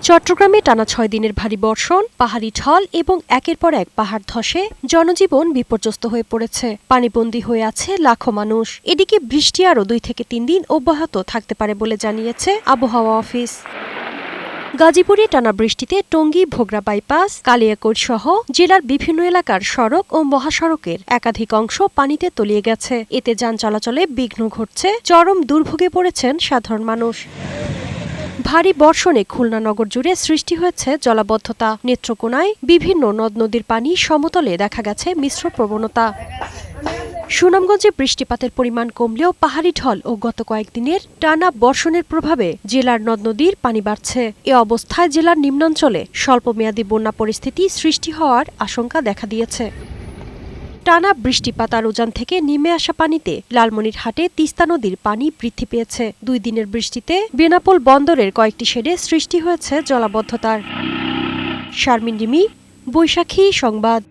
চট্টগ্রামে টানা ৬ দিনের ভারী বর্ষণ, পাহাড়ি ঢল এবং একের পর এক পাহাড় ধসে জনজীবন বিপর্যস্ত হয়ে পড়েছে। পানিবন্দী হয়ে আছে লাখো মানুষ। এদিকে বৃষ্টি আরও ২ থেকে ৩ দিন অব্যাহত থাকতে পারে বলে জানিয়েছে আবহাওয়া অফিস। গাজীপুরে টানা বৃষ্টিতে টঙ্গী ভোগড়া বাইপাস, কালিয়াকৈর সহ জেলার বিভিন্ন এলাকার সড়ক ও মহাসড়কের একাধিক অংশ পানিতে তলিয়ে গেছে। এতে যান চলাচলে বিঘ্ন ঘটছে, চরম দুর্ভোগে পড়েছেন সাধারণ মানুষ। ভারী বর্ষণে খুলনা নগর জুড়ে সৃষ্টি হয়েছে জলাবদ্ধতা। নেত্রকোনায় বিভিন্ন নদ নদীর পানি সমতলে দেখা গেছে মিশ্র প্রবণতা। সুনামগঞ্জে বৃষ্টিপাতের পরিমাণ কমলেও পাহাড়ি ঢল ও গত কয়েকদিনের টানা বর্ষণের প্রভাবে জেলার নদ নদীর পানি বাড়ছে। এ অবস্থায় জেলার নিম্নাঞ্চলে স্বল্পমেয়াদী বন্যা পরিস্থিতি সৃষ্টি হওয়ার আশঙ্কা দেখা দিয়েছে। টানা বৃষ্টিপাত আর উজান থেকে নেমে আসা পানিতে লালমনিরহাটে তিস্তা নদীর পানি বৃদ্ধি পেয়েছে। ২ দিনের বৃষ্টিতে বেনাপোল বন্দরের কয়েকটি শেডে সৃষ্টি হয়েছে জলাবদ্ধতার। শারমিন রিমি, বৈশাখী সংবাদ।